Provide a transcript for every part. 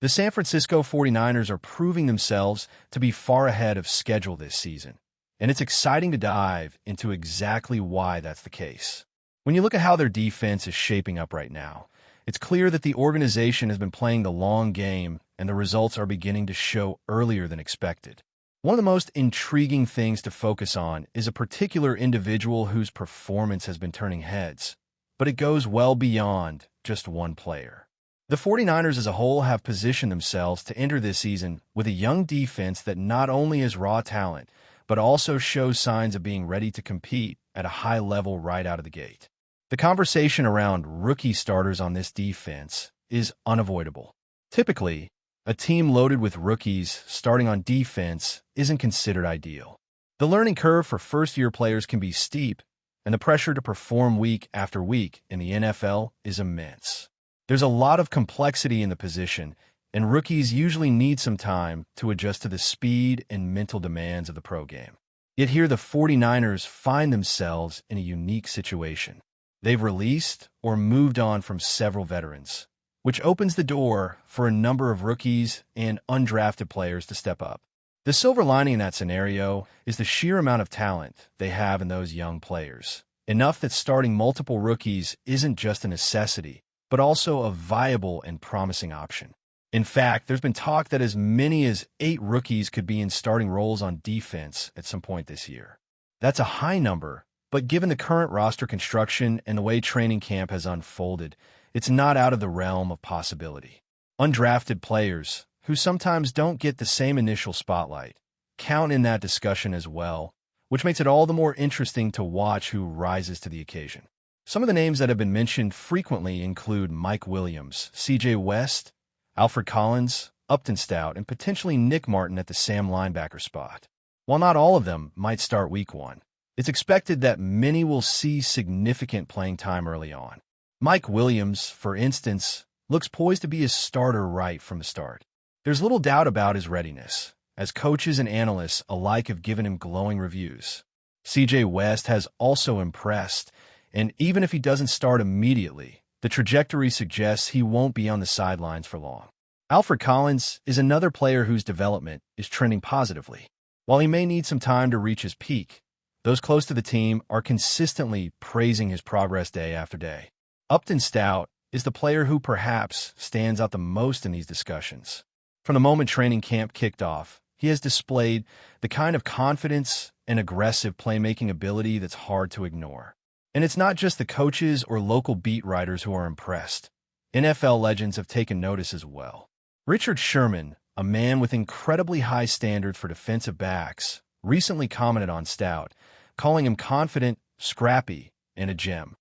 The San Francisco 49ers are proving themselves to be far ahead of schedule this season, and it's exciting to dive into exactly why that's the case. When you look at how their defense is shaping up right now, it's clear that the organization has been playing the long game, and the results are beginning to show earlier than expected. One of the most intriguing things to focus on is a particular individual whose performance has been turning heads, but it goes well beyond just one player. The 49ers as a whole have positioned themselves to enter this season with a young defense that not only is raw talent, but also shows signs of being ready to compete at a high level right out of the gate. The conversation around rookie starters on this defense is unavoidable. Typically, a team loaded with rookies starting on defense isn't considered ideal. The learning curve for first-year players can be steep, and the pressure to perform week after week in the NFL is immense. There's a lot of complexity in the position, and rookies usually need some time to adjust to the speed and mental demands of the pro game. Yet here the 49ers find themselves in a unique situation. They've released or moved on from several veterans, which opens the door for a number of rookies and undrafted players to step up. The silver lining in that scenario is the sheer amount of talent they have in those young players, enough that starting multiple rookies isn't just a necessity, but also a viable and promising option. In fact, there's been talk that as many as 8 rookies could be in starting roles on defense at some point this year. That's a high number, but given the current roster construction and the way training camp has unfolded, it's not out of the realm of possibility. Undrafted players, who sometimes don't get the same initial spotlight, count in that discussion as well, which makes it all the more interesting to watch who rises to the occasion. Some of the names that have been mentioned frequently include Mike Williams, C.J. West, Alfred Collins, Upton Stout, and potentially Nick Martin at the Sam linebacker spot. While not all of them might start week 1, it's expected that many will see significant playing time early on. Mike Williams, for instance, looks poised to be a starter right from the start. There's little doubt about his readiness, as coaches and analysts alike have given him glowing reviews. C.J. West has also impressed, and even if he doesn't start immediately, the trajectory suggests he won't be on the sidelines for long. Alfred Collins is another player whose development is trending positively. While he may need some time to reach his peak, those close to the team are consistently praising his progress day after day. Upton Stout is the player who perhaps stands out the most in these discussions. From the moment training camp kicked off, he has displayed the kind of confidence and aggressive playmaking ability that's hard to ignore. And it's not just the coaches or local beat writers who are impressed. NFL legends have taken notice as well. Richard Sherman, a man with incredibly high standards for defensive backs, recently commented on Stout, calling him confident, scrappy, and a gem.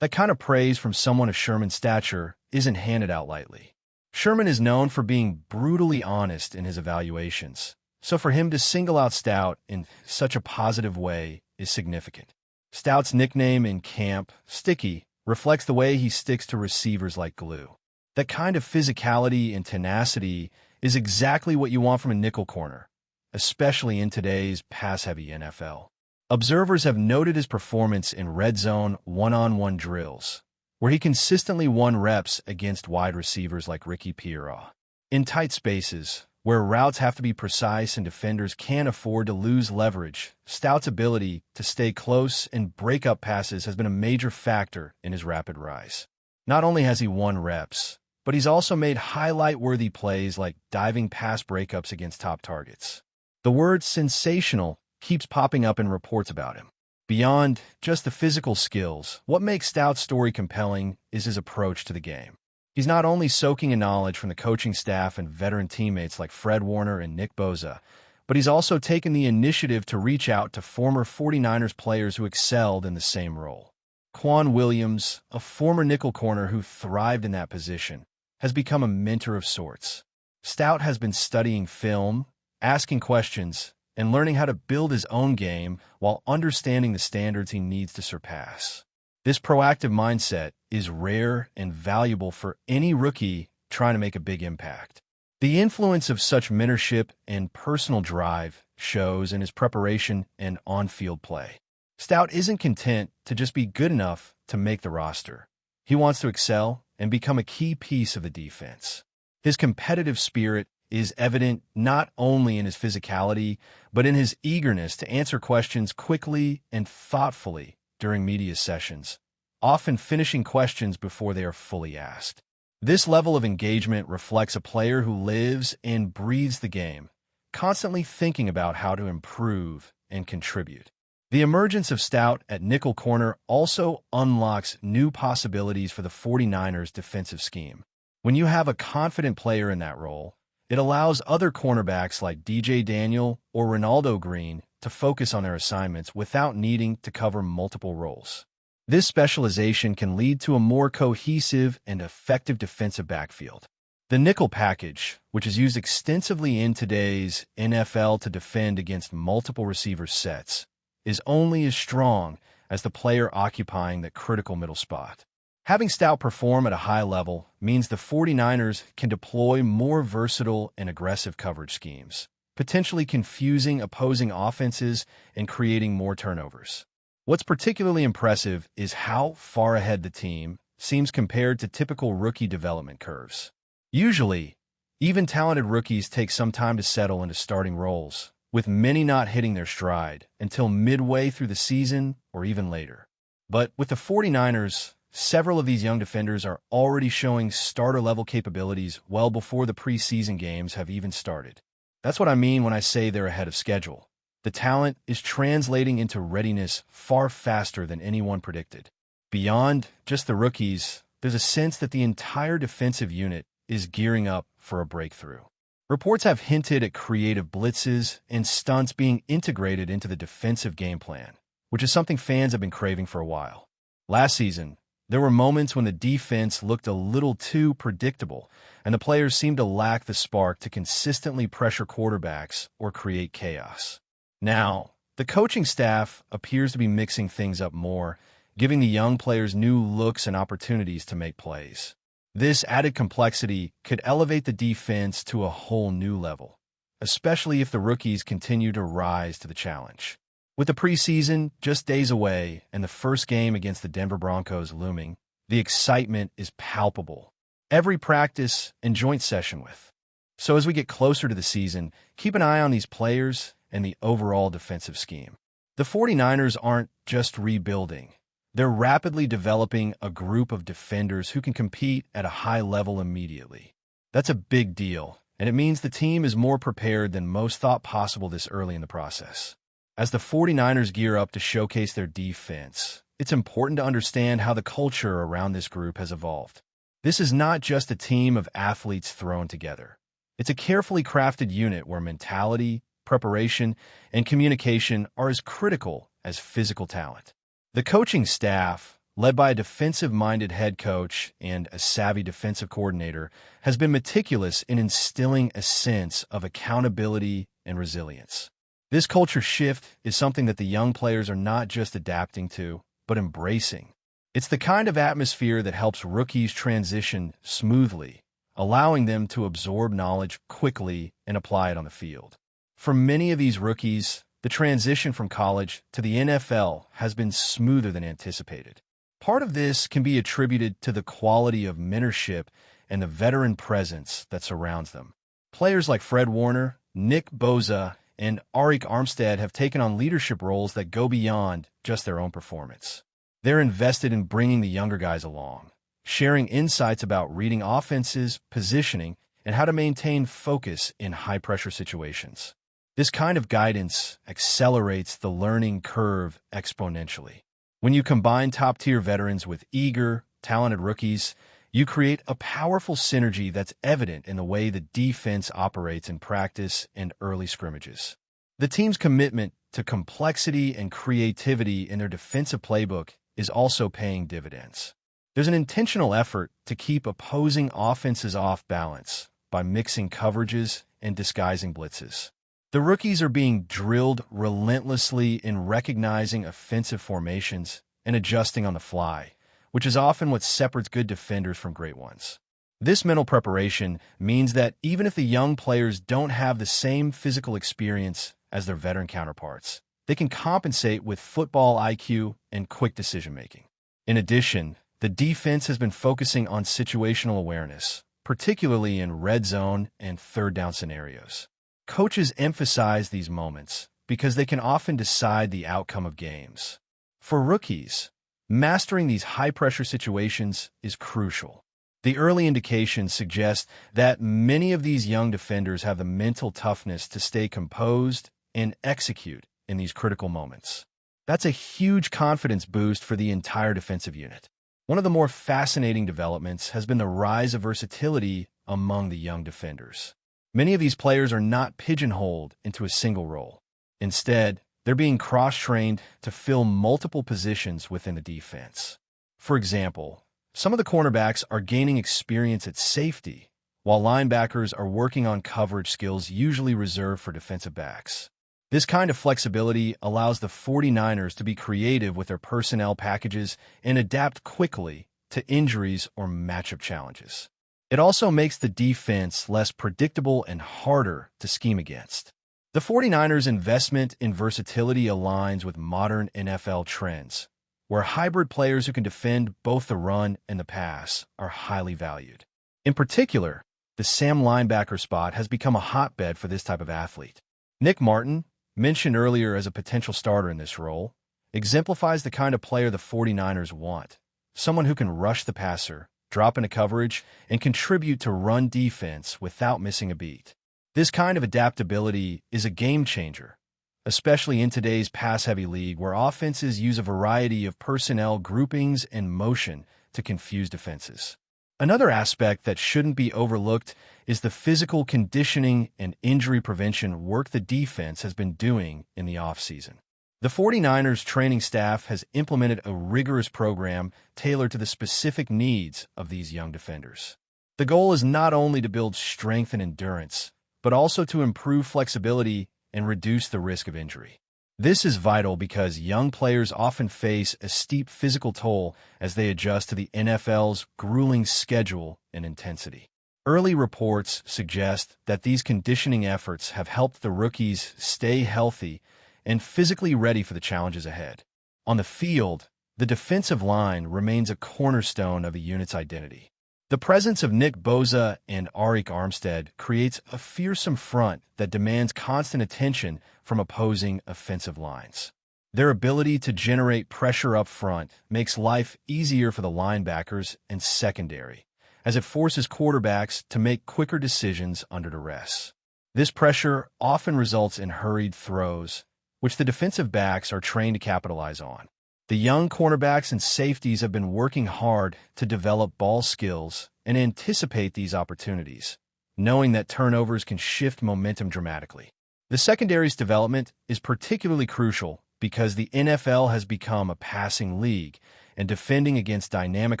That kind of praise from someone of Sherman's stature isn't handed out lightly. Sherman is known for being brutally honest in his evaluations, so for him to single out Stout in such a positive way is significant. Stout's nickname in camp, Sticky, reflects the way he sticks to receivers like glue. That kind of physicality and tenacity is exactly what you want from a nickel corner, especially in today's pass-heavy NFL. Observers have noted his performance in red zone one-on-one drills, where he consistently won reps against wide receivers like Ricky Pierrot. In tight spaces, where routes have to be precise and defenders can't afford to lose leverage, Stout's ability to stay close and break up passes has been a major factor in his rapid rise. Not only has he won reps, but he's also made highlight-worthy plays like diving pass breakups against top targets. The word sensational keeps popping up in reports about him. Beyond just the physical skills, what makes Stout's story compelling is his approach to the game. He's not only soaking in knowledge from the coaching staff and veteran teammates like Fred Warner and Nick Bosa, but he's also taken the initiative to reach out to former 49ers players who excelled in the same role. Quan Williams, a former nickel corner who thrived in that position, has become a mentor of sorts. Stout has been studying film, asking questions, and learning how to build his own game while understanding the standards he needs to surpass. This proactive mindset is rare and valuable for any rookie trying to make a big impact. The influence of such mentorship and personal drive shows in his preparation and on-field play. Stout isn't content to just be good enough to make the roster. He wants to excel and become a key piece of the defense. His competitive spirit is evident not only in his physicality, but in his eagerness to answer questions quickly and thoughtfully during media sessions, often finishing questions before they are fully asked. This level of engagement reflects a player who lives and breathes the game, constantly thinking about how to improve and contribute. The emergence of Stout at nickel corner also unlocks new possibilities for the 49ers' defensive scheme. When you have a confident player in that role, it allows other cornerbacks like DJ Daniel or Ronaldo Green to focus on their assignments without needing to cover multiple roles. This specialization can lead to a more cohesive and effective defensive backfield. The nickel package, which is used extensively in today's NFL to defend against multiple receiver sets, is only as strong as the player occupying that critical middle spot. Having Stout perform at a high level means the 49ers can deploy more versatile and aggressive coverage schemes, potentially confusing opposing offenses and creating more turnovers. What's particularly impressive is how far ahead the team seems compared to typical rookie development curves. Usually, even talented rookies take some time to settle into starting roles, with many not hitting their stride until midway through the season or even later. But with the 49ers, several of these young defenders are already showing starter-level capabilities well before the preseason games have even started. That's what I mean when I say they're ahead of schedule. The talent is translating into readiness far faster than anyone predicted. Beyond just the rookies, there's a sense that the entire defensive unit is gearing up for a breakthrough. Reports have hinted at creative blitzes and stunts being integrated into the defensive game plan, which is something fans have been craving for a while. Last season, there were moments when the defense looked a little too predictable, and the players seemed to lack the spark to consistently pressure quarterbacks or create chaos. Now, the coaching staff appears to be mixing things up more, giving the young players new looks and opportunities to make plays. This added complexity could elevate the defense to a whole new level, especially if the rookies continue to rise to the challenge. With the preseason just days away and the first game against the Denver Broncos looming, the excitement is palpable. Every practice and joint session with. So as we get closer to the season, keep an eye on these players and the overall defensive scheme. The 49ers aren't just rebuilding. They're rapidly developing a group of defenders who can compete at a high level immediately. That's a big deal, and it means the team is more prepared than most thought possible this early in the process. As the 49ers gear up to showcase their defense, it's important to understand how the culture around this group has evolved. This is not just a team of athletes thrown together. It's a carefully crafted unit where mentality, preparation, and communication are as critical as physical talent. The coaching staff, led by a defensive-minded head coach and a savvy defensive coordinator, has been meticulous in instilling a sense of accountability and resilience. This culture shift is something that the young players are not just adapting to, but embracing. It's the kind of atmosphere that helps rookies transition smoothly, allowing them to absorb knowledge quickly and apply it on the field. For many of these rookies, the transition from college to the NFL has been smoother than anticipated. Part of this can be attributed to the quality of mentorship and the veteran presence that surrounds them. Players like Fred Warner, Nick Bosa, and Arik Armstead have taken on leadership roles that go beyond just their own performance. They're invested in bringing the younger guys along, sharing insights about reading offenses, positioning, and how to maintain focus in high-pressure situations. This kind of guidance accelerates the learning curve exponentially. When you combine top-tier veterans with eager, talented rookies, you create a powerful synergy that's evident in the way the defense operates in practice and early scrimmages. The team's commitment to complexity and creativity in their defensive playbook is also paying dividends. There's an intentional effort to keep opposing offenses off balance by mixing coverages and disguising blitzes. The rookies are being drilled relentlessly in recognizing offensive formations and adjusting on the fly, which is often what separates good defenders from great ones. This mental preparation means that even if the young players don't have the same physical experience as their veteran counterparts, they can compensate with football IQ and quick decision-making. In addition, the defense has been focusing on situational awareness, particularly in red zone and third down scenarios. Coaches emphasize these moments because they can often decide the outcome of games. For rookies, mastering these high-pressure situations is crucial. The early indications suggest that many of these young defenders have the mental toughness to stay composed and execute in these critical moments. That's a huge confidence boost for the entire defensive unit. One of the more fascinating developments has been the rise of versatility among the young defenders. Many of these players are not pigeonholed into a single role. Instead, they're being cross-trained to fill multiple positions within the defense. For example, some of the cornerbacks are gaining experience at safety, while linebackers are working on coverage skills usually reserved for defensive backs. This kind of flexibility allows the 49ers to be creative with their personnel packages and adapt quickly to injuries or matchup challenges. It also makes the defense less predictable and harder to scheme against. The 49ers' investment in versatility aligns with modern NFL trends, where hybrid players who can defend both the run and the pass are highly valued. In particular, the Sam linebacker spot has become a hotbed for this type of athlete. Nick Martin, mentioned earlier as a potential starter in this role, exemplifies the kind of player the 49ers want, someone who can rush the passer, drop into coverage, and contribute to run defense without missing a beat. This kind of adaptability is a game changer, especially in today's pass-heavy league where offenses use a variety of personnel groupings and motion to confuse defenses. Another aspect that shouldn't be overlooked is the physical conditioning and injury prevention work the defense has been doing in the offseason. The 49ers training staff has implemented a rigorous program tailored to the specific needs of these young defenders. The goal is not only to build strength and endurance, but also to improve flexibility and reduce the risk of injury. This is vital because young players often face a steep physical toll as they adjust to the NFL's grueling schedule and intensity. Early reports suggest that these conditioning efforts have helped the rookies stay healthy and physically ready for the challenges ahead. On the field, the defensive line remains a cornerstone of a unit's identity. The presence of Nick Bosa and Arik Armstead creates a fearsome front that demands constant attention from opposing offensive lines. Their ability to generate pressure up front makes life easier for the linebackers and secondary, as it forces quarterbacks to make quicker decisions under duress. This pressure often results in hurried throws, which the defensive backs are trained to capitalize on. The young cornerbacks and safeties have been working hard to develop ball skills and anticipate these opportunities, knowing that turnovers can shift momentum dramatically. The secondary's development is particularly crucial because the NFL has become a passing league, and defending against dynamic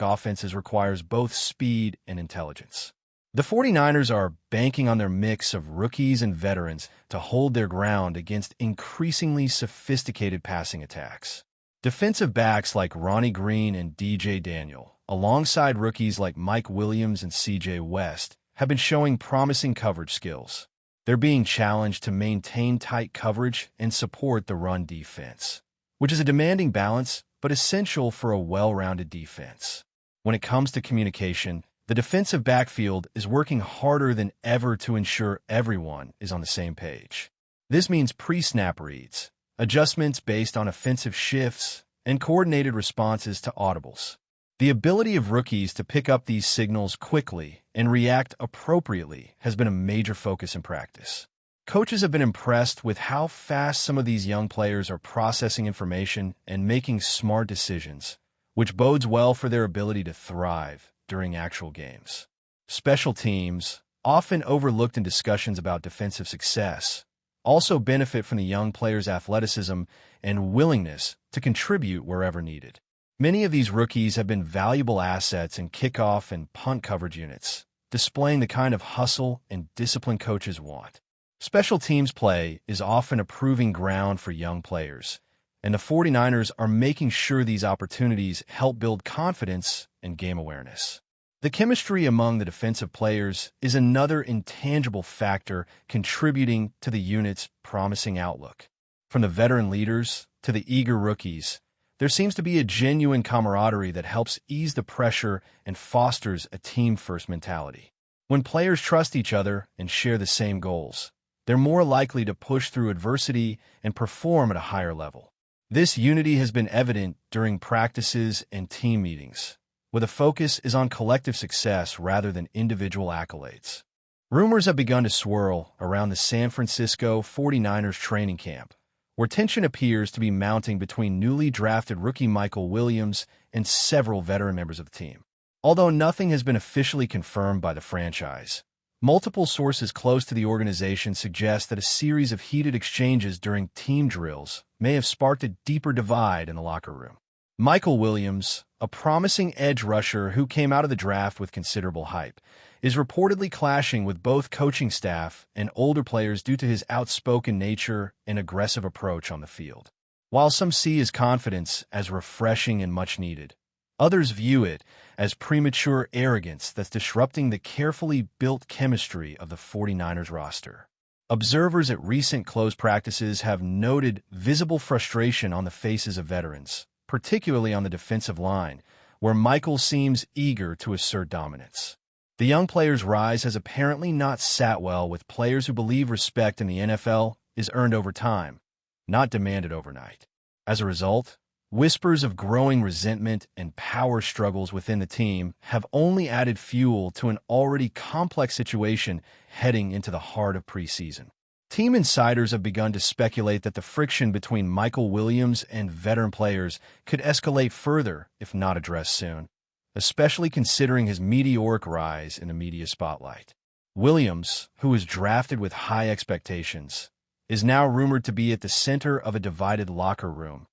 offenses requires both speed and intelligence. The 49ers are banking on their mix of rookies and veterans to hold their ground against increasingly sophisticated passing attacks. Defensive backs like Ronnie Green and DJ Daniel, alongside rookies like Mike Williams and CJ West, have been showing promising coverage skills. They're being challenged to maintain tight coverage and support the run defense, which is a demanding balance but essential for a well-rounded defense. When it comes to communication, the defensive backfield is working harder than ever to ensure everyone is on the same page. This means pre-snap reads, adjustments based on offensive shifts, and coordinated responses to audibles. The ability of rookies to pick up these signals quickly and react appropriately has been a major focus in practice. Coaches have been impressed with how fast some of these young players are processing information and making smart decisions, which bodes well for their ability to thrive during actual games. Special teams, often overlooked in discussions about defensive success, also benefit from the young players' athleticism and willingness to contribute wherever needed. Many of these rookies have been valuable assets in kickoff and punt coverage units, displaying the kind of hustle and discipline coaches want. Special teams play is often a proving ground for young players, and the 49ers are making sure these opportunities help build confidence and game awareness. The chemistry among the defensive players is another intangible factor contributing to the unit's promising outlook. From the veteran leaders to the eager rookies, there seems to be a genuine camaraderie that helps ease the pressure and fosters a team-first mentality. When players trust each other and share the same goals, they're more likely to push through adversity and perform at a higher level. This unity has been evident during practices and team meetings, where the focus is on collective success rather than individual accolades. Rumors have begun to swirl around the San Francisco 49ers training camp, where tension appears to be mounting between newly drafted rookie MYKEL Williams and several veteran members of the team. Although nothing has been officially confirmed by the franchise, multiple sources close to the organization suggest that a series of heated exchanges during team drills may have sparked a deeper divide in the locker room. MYKEL Williams, a promising edge rusher who came out of the draft with considerable hype, is reportedly clashing with both coaching staff and older players due to his outspoken nature and aggressive approach on the field. While some see his confidence as refreshing and much needed, others view it as premature arrogance that's disrupting the carefully built chemistry of the 49ers roster. Observers at recent close practices have noted visible frustration on the faces of veterans, particularly on the defensive line, where MYKEL seems eager to assert dominance. The young player's rise has apparently not sat well with players who believe respect in the NFL is earned over time, not demanded overnight. As a result, whispers of growing resentment and power struggles within the team have only added fuel to an already complex situation heading into the heart of preseason. Team insiders have begun to speculate that the friction between MYKEL Williams and veteran players could escalate further if not addressed soon, especially considering his meteoric rise in the media spotlight. Williams, who was drafted with high expectations, is now rumored to be at the center of a divided locker room,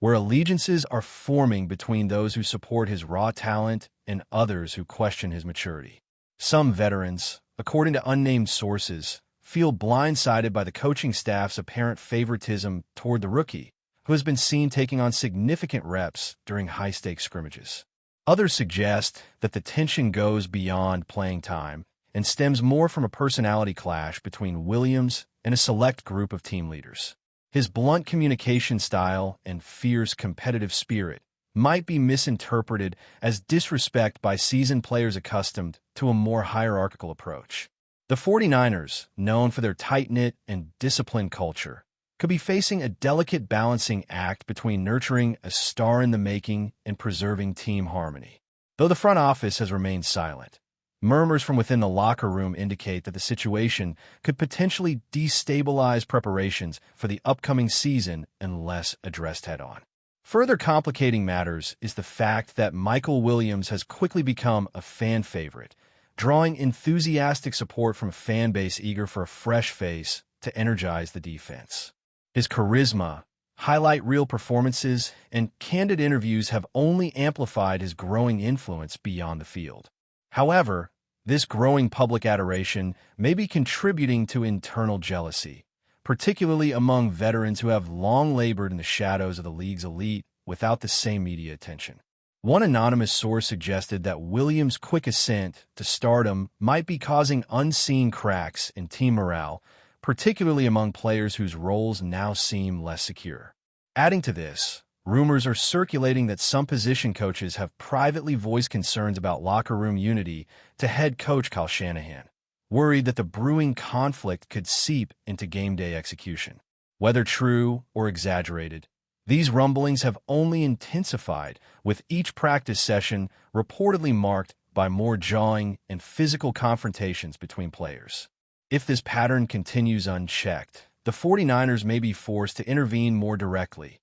where allegiances are forming between those who support his raw talent and others who question his maturity. Some veterans, according to unnamed sources, feel blindsided by the coaching staff's apparent favoritism toward the rookie, who has been seen taking on significant reps during high-stakes scrimmages. Others suggest that the tension goes beyond playing time and stems more from a personality clash between Williams and a select group of team leaders. His blunt communication style and fierce competitive spirit might be misinterpreted as disrespect by seasoned players accustomed to a more hierarchical approach. The 49ers, known for their tight-knit and disciplined culture, could be facing a delicate balancing act between nurturing a star-in-the-making and preserving team harmony. Though the front office has remained silent, murmurs from within the locker room indicate that the situation could potentially destabilize preparations for the upcoming season unless addressed head-on. Further complicating matters is the fact that MYKEL Williams has quickly become a fan favorite, drawing enthusiastic support from a fan base eager for a fresh face to energize the defense. His charisma, highlight reel performances, and candid interviews have only amplified his growing influence beyond the field. However, this growing public adoration may be contributing to internal jealousy, particularly among veterans who have long labored in the shadows of the league's elite without the same media attention. One anonymous source suggested that Williams' quick ascent to stardom might be causing unseen cracks in team morale, particularly among players whose roles now seem less secure. Adding to this, rumors are circulating that some position coaches have privately voiced concerns about locker room unity to head coach Kyle Shanahan, worried that the brewing conflict could seep into game day execution. Whether true or exaggerated, these rumblings have only intensified, with each practice session reportedly marked by more jawing and physical confrontations between players. If this pattern continues unchecked, the 49ers may be forced to intervene more directly,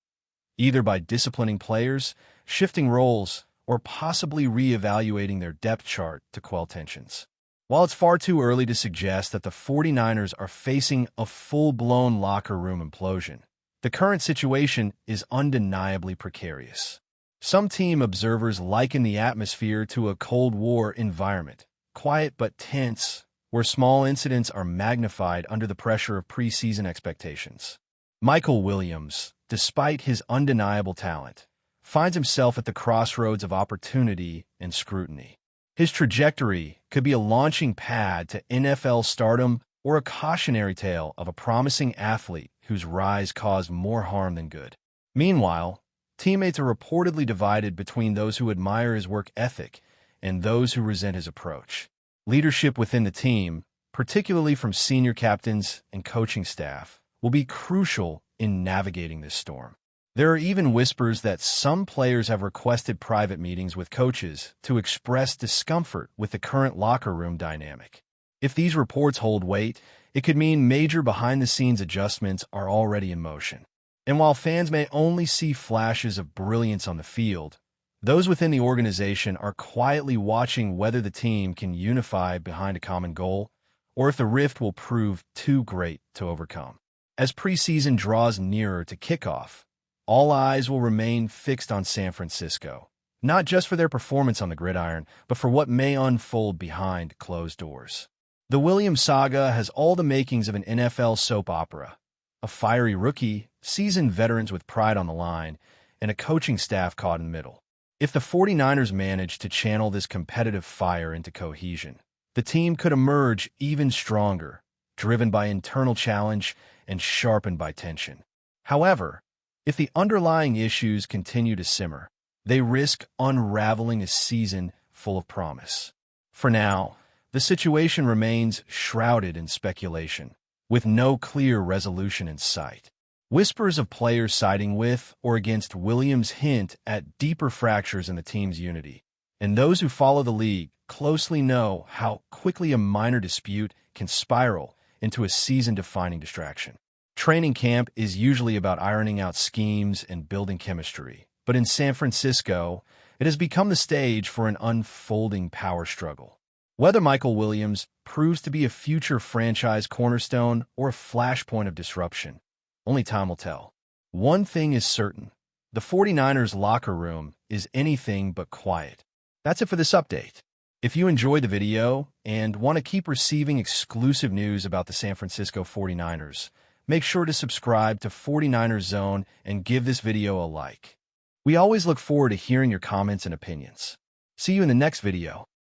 either by disciplining players, shifting roles, or possibly re-evaluating their depth chart to quell tensions. While it's far too early to suggest that the 49ers are facing a full-blown locker room implosion, the current situation is undeniably precarious. Some team observers liken the atmosphere to a Cold War environment, quiet but tense, where small incidents are magnified under the pressure of preseason expectations. MYKEL Williams, despite his undeniable talent, finds himself at the crossroads of opportunity and scrutiny. His trajectory could be a launching pad to NFL stardom or a cautionary tale of a promising athlete whose rise caused more harm than good. Meanwhile, teammates are reportedly divided between those who admire his work ethic and those who resent his approach. Leadership within the team, particularly from senior captains and coaching staff, will be crucial in navigating this storm. There are even whispers that some players have requested private meetings with coaches to express discomfort with the current locker room dynamic. If these reports hold weight, it could mean major behind-the-scenes adjustments are already in motion. And while fans may only see flashes of brilliance on the field, those within the organization are quietly watching whether the team can unify behind a common goal or if the rift will prove too great to overcome. As preseason draws nearer to kickoff, all eyes will remain fixed on San Francisco, not just for their performance on the gridiron, but for what may unfold behind closed doors. The Williams saga has all the makings of an NFL soap opera: a fiery rookie, seasoned veterans with pride on the line, and a coaching staff caught in the middle. If the 49ers manage to channel this competitive fire into cohesion, the team could emerge even stronger, driven by internal challenge and sharpened by tension. However, if the underlying issues continue to simmer, they risk unraveling a season full of promise. For now, the situation remains shrouded in speculation, with no clear resolution in sight. Whispers of players siding with or against Williams hint at deeper fractures in the team's unity, and those who follow the league closely know how quickly a minor dispute can spiral into a season-defining distraction. Training camp is usually about ironing out schemes and building chemistry, but in San Francisco, it has become the stage for an unfolding power struggle. Whether MYKEL Williams proves to be a future franchise cornerstone or a flashpoint of disruption, only time will tell. One thing is certain: the 49ers locker room is anything but quiet. That's it for this update. If you enjoyed the video and want to keep receiving exclusive news about the San Francisco 49ers, make sure to subscribe to 49ers Zone and give this video a like. We always look forward to hearing your comments and opinions. See you in the next video.